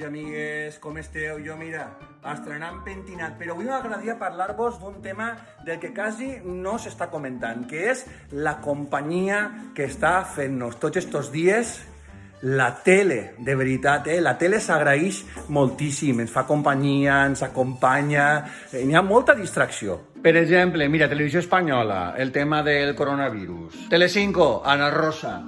Amics i amigues, com esteu? Jo, mira, estrenant pentinat, però avui m'agradaria parlar-vos d'un tema del que quasi no s'està comentant, que és la companyia que està fent-nos tots estos dies la tele, de veritat, la tele s'agraeix moltíssim, ens fa companyia, ens acompanya, n'hi ha molta distracció. Per exemple, mira, Televisió Espanyola, el tema del coronavirus. Telecinco, Ana Rosa.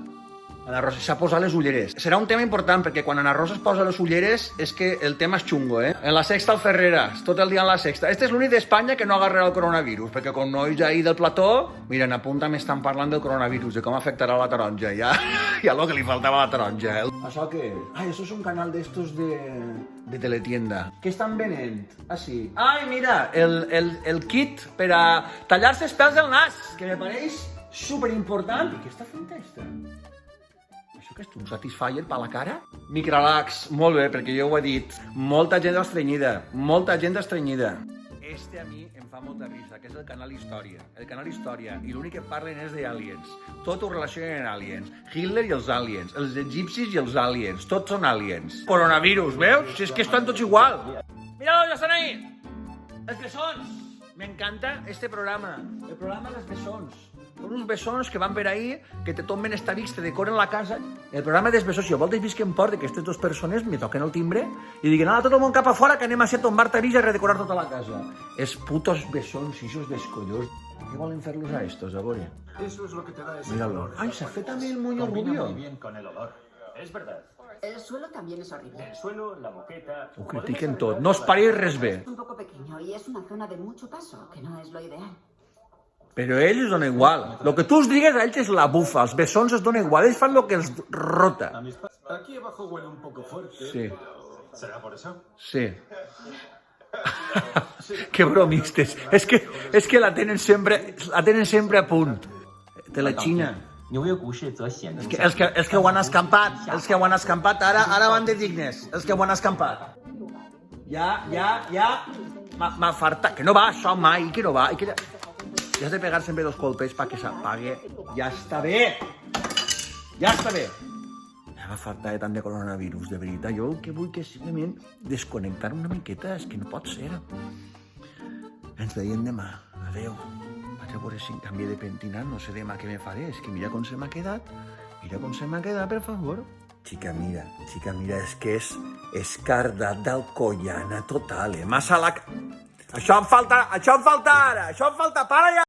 Ana Rosa s'ha posat les ulleres. Serà un tema important perquè quan Ana Rosa es posa les ulleres és que el tema és xungo, En la Sexta, el Ferreras, tot el dia en la Sexta. Este és l'únic d'Espanya que no agarrarà el coronavirus, perquè com nois ahí del plató, miren, a punta m'estan parlant del coronavirus, de com afectarà la taronja, ja lo que li faltava a la taronja. Això què és? Ai, això és un canal d'estos de teletienda. Què estan venent? Ah, sí. Ai, mira, el kit per a tallar-se els pèls del nas, que me pareix superimportant. I què està fent aquesta? Això que és un Satisfyer per la cara? Micralax, molt bé, perquè jo ho he dit. Molta gent estrenyida, molta gent estrenyida. Este a mi em fa molta risa, que és el canal Història. El canal Història, i l'únic que parlen és d'aliens. Tot ho relacionen amb aliens. Hitler i els aliens, els egipcis i els aliens, tots són aliens. Coronavirus, veus? Si és que estan tots igual. Mira, ja estan ahí. Els bessons. M'encanta este programa. El programa dels bessons. Són uns bessons que van per ahí, que te tomben estavics, te decoren la casa. El programa dels bessons, si a voltes visc en port que aquestes dues persones me toquen el timbre i diguen, tot el món cap a fora que anem a ser a tombar tavis i a redecorar tota la casa. Els putos bessons, ixos descollons. Què volen fer-los a estos, a veure? Eso es lo que te da ese Míralo. color. Ay, se ha fet també el moño Combina rubio. muy bien con el olor. Es verdad. El suelo también es horrible. El suelo, la moqueta... Ho critiquen tot. No us pareix res bé. Es un poco pequeño y es una zona de mucho paso, que no es lo ideal. Però a ells els dona igual. Lo que tu els digues a ells és la bufa. Els bessons els dona igual. Ells fan lo que els rota. Aquí abajo huele un poco fuerte. Sí. Pero ¿será por eso? Sí. Que bromistes. És que la tenen sempre a punt. De la Xina. 纽约股市则显著 Els que ho han escampat, ara van de dignes, els que ho han escampat. Ja, m'ha fartat, que no va això mai, que no va. Ja has de pegar sempre dos colpes perquè s'apague. Ja està bé. Ja m'ha fartat tant de coronavirus, de veritat. Jo el que vull que és simplement desconnectar una miqueta, és que no pot ser. Ens veiem demà. Adéu. Vaig a veure si em canvie de pentinat, no sé demà què me faré. És que mira com se m'ha quedat. Per favor. Xica, mira, és que és escardat d'alcoiana total, Massa la... Això em falta ara, para ja!